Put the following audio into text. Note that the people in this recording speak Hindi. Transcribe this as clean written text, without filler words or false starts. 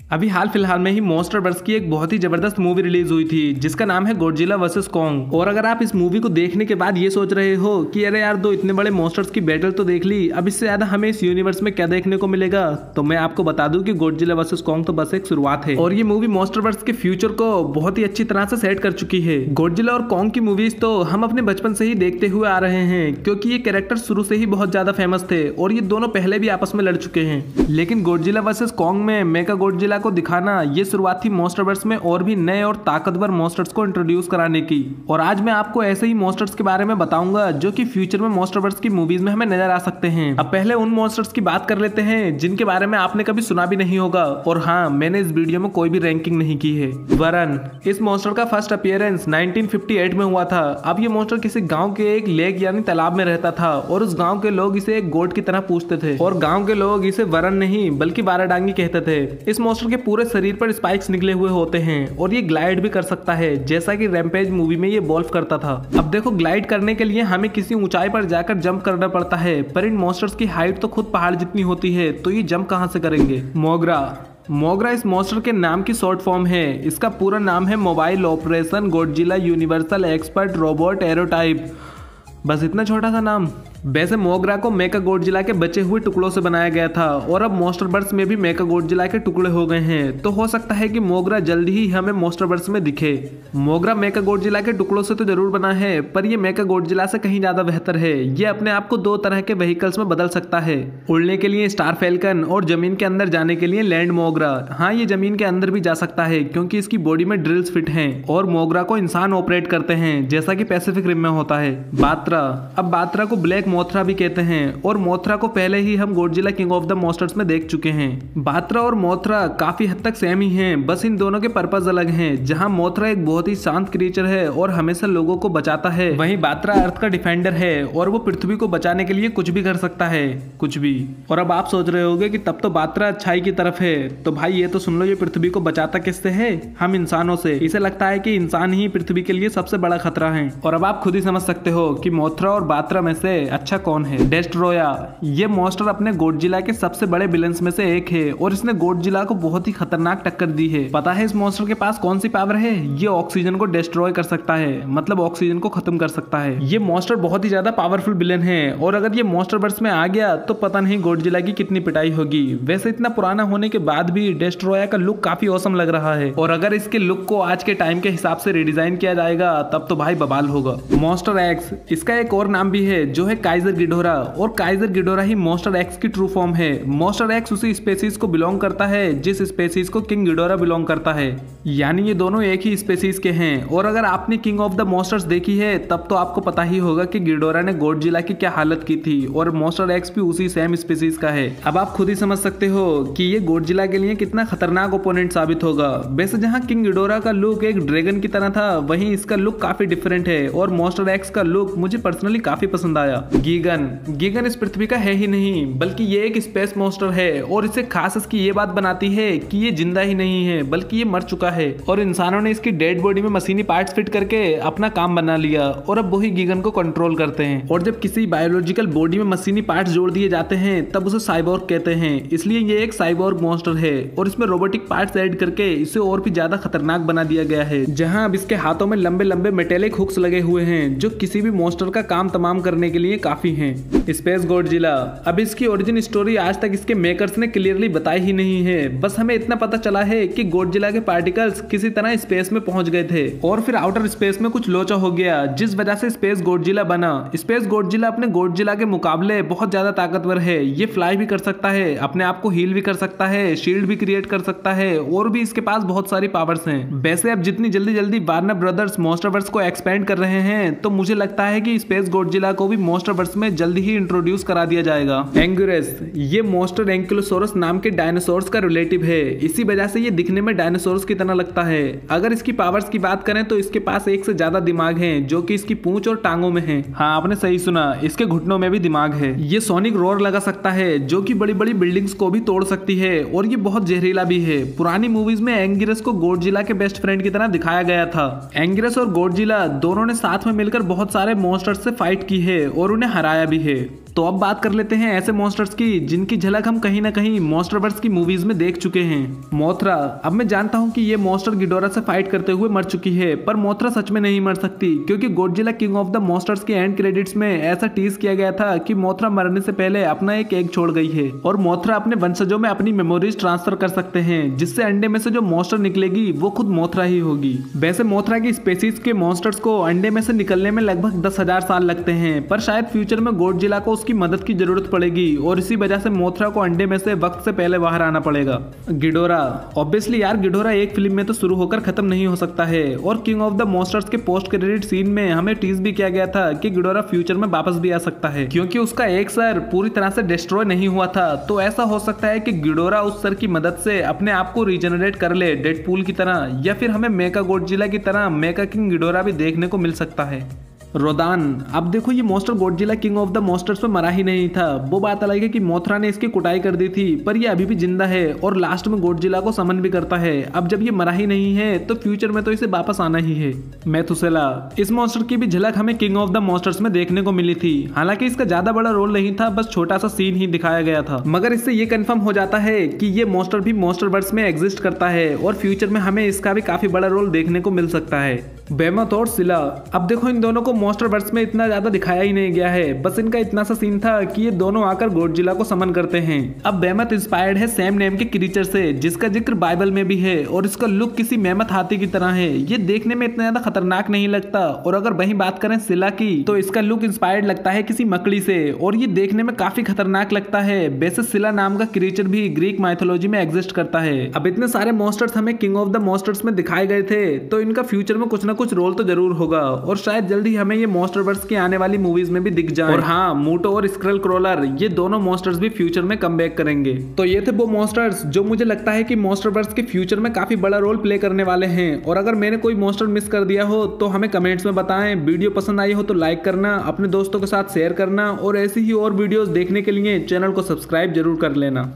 अभी हाल फिलहाल में ही मॉन्स्टरवर्स की एक बहुत ही जबरदस्त मूवी रिलीज हुई थी जिसका नाम है गॉडजिला वर्सेस कॉन्ग। और अगर आप इस मूवी को देखने के बाद ये सोच रहे हो कि अरे यार दो इतने बड़े मॉन्स्टर्स की बैटल तो देख ली, अब इससे ज्यादा हमें इस यूनिवर्स में क्या देखने को मिलेगा, तो मैं आपको बता दूं कि गॉडजिला वर्सेस कॉन्ग तो बस एक शुरुआत है और ये मूवी मॉन्स्टरवर्स के फ्यूचर को बहुत ही अच्छी तरह से सेट कर चुकी है। गॉडजिला और कॉन्ग की मूवीज तो हम अपने बचपन से ही देखते हुए आ रहे हैं क्योंकि ये कैरेक्टर शुरू से ही बहुत ज्यादा फेमस थे और ये दोनों पहले भी आपस में लड़ चुके हैं। लेकिन गॉडजिला वर्सेस कॉन्ग में मेगा गॉडजिला को दिखाना ये शुरुआत थी मॉन्स्टरवर्स में और भी नए और ताकतवर मॉन्स्टर्स को इंट्रोड्यूस कराने की। और आज मैं आपको ऐसे ही मॉन्स्टर्स के बारे में बताऊंगा जो कि फ्यूचर में मॉन्स्टरवर्स की मूवीज में हमें नजर आ सकते हैं। अब पहले उन मॉन्स्टर्स की बात कर लेते हैं जिनके बारे में आपने कभी सुना भी नहीं होगा। और हाँ, मैंने इस वीडियो में कोई भी रैंकिंग नहीं की है। वरन, इस मॉन्स्टर का फर्स्ट अपीयरेंस 1958 में हुआ था। अब ये मॉन्स्टर किसी गांव के एक लेक यानी तालाब में रहता था और उस गांव के लोग इसे एक गोट की तरह पूछते थे और गांव के लोग इसे वरन नहीं बल्कि बाराडांगी कहते थे। इस मॉन्स्टर के पूरे शरीर पर स्पाइक्स निकले हुए होते हैं और ये ग्लाइड भी कर सकता है जैसा कि रैम्पेज मूवी में ये वॉल्फ करता था। अब देखो, ग्लाइड करने के लिए हमें किसी ऊंचाई पर जाकर जंप करना पड़ता है, पर इन मॉन्स्टर्स की हाइट तो खुद पहाड़ जितनी होती है, तो ये जंप कहां से करेंगे। मोगरा इस मॉन्स्टर के नाम की शॉर्ट फॉर्म है। इसका पूरा नाम है mobile operation Godzilla universal expert robot एरोटाइप। बस इतना छोटा सा नाम। वैसे मोगरा को मेका गॉडजिला के बचे हुए टुकड़ों से बनाया गया था और अब मॉन्स्टरवर्स में भी मेका गॉडजिला के टुकड़े हो गए हैं, तो हो सकता है कि मोगरा जल्दी ही हमें मॉन्स्टरवर्स में दिखे। मोगरा मेका गॉडजिला के टुकड़ों से तो जरूर बना है, पर ये मेका गॉडजिला से कहीं ज्यादा बेहतर है। ये अपने आप को दो तरह के व्हीकल्स में बदल सकता है, उड़ने के लिए स्टार फैल्कन और जमीन के अंदर जाने के लिए लैंड मोगरा। हाँ, ये जमीन के अंदर भी जा सकता है क्योंकि इसकी बॉडी में ड्रिल्स फिट हैं और मोगरा को इंसान ऑपरेट करते हैं जैसा कि पैसिफिक रिम में होता है। बात्रा, अब बात्रा को ब्लैक मोथरा भी कहते हैं और मोथरा को पहले ही हम Godzilla king of the monsters में देख चुके हैं। बात्रा और मोथरा काफी हद तक सेम ही हैं, बस इन दोनों के पर्पस अलग हैं। जहां मोथरा एक बहुत ही शांत क्रिएचर है और हमेशा लोगों को बचाता है, वहीं बात्रा अर्थ का डिफेंडर है और वो पृथ्वी को बचाने के लिए कुछ भी कर सकता है, कुछ भी। और अब आप सोच रहे होंगे कि तब तो बात्रा अच्छाई की तरफ है, तो भाई ये तो सुन लो, ये पृथ्वी को बचाता किससे है? हम इंसानों से। इसे लगता है कि इंसान ही पृथ्वी के लिए सबसे बड़ा खतरा है। और अब आप खुद ही समझ सकते हो कि मोथरा और बात्रा में से अच्छा कौन है। डेस्ट्रोया, ये मॉन्स्टर अपने गॉडजिला के सबसे बड़े विलन्स में से एक है और इसने गॉडजिला को बहुत ही खतरनाक टक्कर दी है। पता है इस मॉन्स्टर के पास कौन सी पावर है? ये ऑक्सीजन को डिस्ट्रॉय कर सकता है, मतलब ऑक्सीजन को खत्म कर सकता है। ये मॉन्स्टर बहुत ही ज्यादा पावरफुल विलन है और अगर ये मॉन्स्टरवर्स में आ गया तो पता नहीं गॉडजिला की कितनी पिटाई होगी। वैसे इतना पुराना होने के बाद भी डेस्ट्रोया का लुक काफी औसम लग रहा है और अगर इसके लुक को आज के टाइम के हिसाब से रिडिजाइन किया जाएगा तब तो भाई बवाल होगा। मॉन्स्टर एक्स, इसका एक और नाम भी है जो है काइजर गिडोरा, और काइजर गिडोरा ही मॉन्स्टर एक्स की ट्रू फॉर्म है। मॉन्स्टर एक्स उसी स्पेसीज को बिलोंग करता है जिस स्पेसीज को किंग गिडोरा बिलोंग करता है, यानी ये दोनों एक ही स्पेसीज के हैं। और अगर आपने किंग ऑफ द मॉन्स्टर्स देखी है तब तो आपको पता ही होगा कि गिडोरा ने गॉडजिला की क्या हालत की थी और मॉन्स्टर एक्स भी उसी सेम स्पेसीज का है। अब आप खुद ही समझ सकते हो कि ये गॉडजिला के लिए कितना खतरनाक ओपोनेंट साबित होगा। वैसे जहां किंग गिडोरा का लुक एक ड्रैगन की तरह था, वहीं इसका लुक काफी डिफरेंट है और मॉन्स्टर एक्स का लुक मुझे पर्सनली काफी पसंद आया। गीगन इस पृथ्वी का है ही नहीं बल्कि ये एक स्पेस मॉन्स्टर है और इसे खास इसकी ये बात बनाती है कि ये जिंदा ही नहीं है बल्कि ये मर चुका है और इंसानों ने इसकी डेड बॉडी में मशीनी पार्ट्स फिट करके अपना काम बना लिया और अब वही गीगन को कंट्रोल करते हैं। और जब किसी बायोलॉजिकल बॉडी में मशीनी पार्ट्स जोड़ दिए जाते हैं तब उसे साइबोर्ग कहते हैं, इसलिए ये एक साइबोर्ग मॉन्स्टर है और इसमें रोबोटिक पार्ट्स ऐड करके इसे और भी ज्यादा खतरनाक बना दिया गया है। जहां अब इसके हाथों में लंबे लंबे मेटेलिक हुक्स लगे हुए हैं जो किसी भी मॉन्स्टर का काम तमाम करने के लिए काफी हैं। स्पेस गॉडजिला, अब इसकी ओरिजिन स्टोरी आज तक इसके मेकर्स ने क्लियरली बताई ही नहीं है। बस हमें इतना पता चला है कि गॉडजिला के पार्टिकल्स किसी तरह स्पेस में पहुंच गए थे और फिर आउटर स्पेस में कुछ लोचा हो गया जिस वजह से स्पेस गॉडजिला बना। स्पेस गॉडजिला अपने गॉडजिला के मुकाबले बहुत ज्यादा ताकतवर है। ये फ्लाई भी कर सकता है, अपने आप को हील भी कर सकता है, शील्ड भी क्रिएट कर सकता है और भी इसके पास बहुत सारी पावर्स हैं। वैसे अब जितनी जल्दी वार्नर ब्रदर्स मॉन्स्टरवर्स को एक्सपेंड कर रहे हैं तो मुझे लगता है कि स्पेस गॉडजिला को भी मॉन्स्टरवर्स में जल्दी ही इंट्रोड्यूस करा दिया जाएगा। एंगुरस, ये मॉन्स्टर एंकिलोसोरस नाम के डायनासोर्स का रिलेटिव है, इसी वजह से ये दिखने में डायनासोर्स की तरह लगता है। अगर इसकी पावर्स की बात करें तो इसके पास एक से ज्यादा दिमाग हैं जो कि इसकी पूंछ और टांगों में हैं। हाँ, आपने सही सुना, इसके घुटनों में भी दिमाग है। ये सोनिक रोर लगा सकता है जो कि बड़ी बड़ी बिल्डिंग्स को भी तोड़ सकती है और ये बहुत जहरीला भी है। पुरानी मूवीज में एंगिरस को गॉडजिला के बेस्ट फ्रेंड की तरह दिखाया गया था। एंगिरस और गॉडजिला दोनों ने साथ में मिलकर बहुत सारे मॉन्स्टर्स से फाइट की है और उन्हें हराया भी है। तो अब बात कर लेते हैं ऐसे मॉन्स्टर्स की जिनकी झलक हम कहीं ना कहीं मॉन्स्टरवर्स की मूवीज में देख चुके हैं। मोथरा। अब मैं जानता हूं कि ये मॉन्स्टर गिडोरा से फाइट करते हुए मर चुकी है, पर मोथरा सच में नहीं मर सकती, क्योंकि Godzilla king of the monsters के एंड क्रेडिट्स में ऐसा टीज किया गया था कि मोथरा मरने से पहले अपना एक एग छोड़ गई है और मोथरा अपने वंशजों में अपनी मेमोरीज ट्रांसफर कर सकते हैं, जिससे अंडे में से जो मॉन्स्टर निकलेगी वो खुद मोथरा ही होगी। वैसे मोथरा की स्पेसीज के मॉन्स्टर्स को अंडे में से निकलने में लगभग 10,000 साल लगते हैं, पर शायद फ्यूचर में गॉडजिला को उसकी मदद की जरूरत पड़ेगी और इसी वजह से मोथरा को अंडे में से वक्त से पहले बाहर आना पड़ेगा। गिडोरा। ऑब्वियसली यार, गिडोरा एक फिल्म में तो शुरू होकर खत्म नहीं हो सकता है, और किंग ऑफ द मॉन्स्टर्स के पोस्ट क्रेडिट सीन में हमें टीज भी किया गया था कि गिडोरा फ्यूचर में वापस भी आ सकता है, क्योंकि उसका एक सर पूरी तरह से डिस्ट्रॉय नहीं हुआ था। तो ऐसा हो सकता है कि गिडोरा उस सर की मदद से अपने आप को रीजनरेट कर ले डेडपूल की तरह, या फिर हमें मेका गॉडजिला की तरह मेका किंग गिडोरा भी देखने को मिल सकता है। रोदान। अब देखो, ये monster Godzilla king of the monsters में मरा ही नहीं था। वो बात अलग है कि मोथरा ने इसकी कुटाई कर दी थी, पर ये अभी भी जिंदा है और लास्ट में गॉडजिला को समन भी करता है। अब जब ये मरा ही नहीं है तो फ्यूचर में तो इसे वापस आना ही है। मेथुसेला। इस मॉन्स्टर की भी झलक हमें किंग ऑफ द मॉन्स्टर्स में देखने को मिली थी। हालांकि इसका ज्यादा बड़ा रोल नहीं था, बस छोटा सा सीन ही दिखाया गया था, मगर इससे ये कंफर्म हो जाता है कि ये मॉन्स्टर भी मॉन्स्टरवर्स में एग्जिस्ट करता है और फ्यूचर में हमें इसका भी काफी बड़ा रोल देखने को मिल सकता है। बेमथ और सिला। अब देखो, इन दोनों को मॉन्स्टरवर्स में इतना ज्यादा दिखाया ही नहीं गया है, बस इनका इतना सा सीन था कि ये दोनों आकर गॉडजिला को समन करते हैं। अब बेमथ इंस्पायर्ड है सेम नेम के क्रीचर से, जिसका जिक्र बाइबल में भी है, और इसका लुक किसी मेमथ हाथी की तरह है। ये देखने में इतना ज्यादा खतरनाक नहीं लगता, और अगर वही बात करें सिला की, तो इसका लुक इंस्पायर्ड लगता है किसी मकड़ी से, और ये देखने में काफी खतरनाक लगता है। वैसे सिला नाम का क्रीचर भी ग्रीक माइथोलॉजी में एग्जिस्ट करता है। अब इतने सारे मॉन्स्टर्स हमें किंग ऑफ द मॉन्स्टर्स में दिखाए गए थे, तो इनका फ्यूचर में कुछ ना कुछ रोल तो जरूर होगा, और शायद जल्दी हमें ये मॉन्स्टरवर्स की आने वाली मूवीज में भी दिख जाए। और हाँ, मूटो और स्क्रल क्रोलर, ये दोनों मॉन्स्टर्स भी फ्यूचर में कमबैक करेंगे। तो ये थे वो मॉन्स्टर्स जो मुझे लगता है कि मॉन्स्टरवर्स के फ्यूचर में काफी बड़ा रोल प्ले करने वाले हैं। और अगर मैंने कोई मॉन्स्टर मिस कर दिया हो तो हमें कमेंट्स में बताएं। वीडियो पसंद आई हो तो लाइक करना, अपने दोस्तों के साथ शेयर करना, और ऐसी ही और वीडियोस देखने के लिए चैनल को सब्सक्राइब जरूर कर लेना।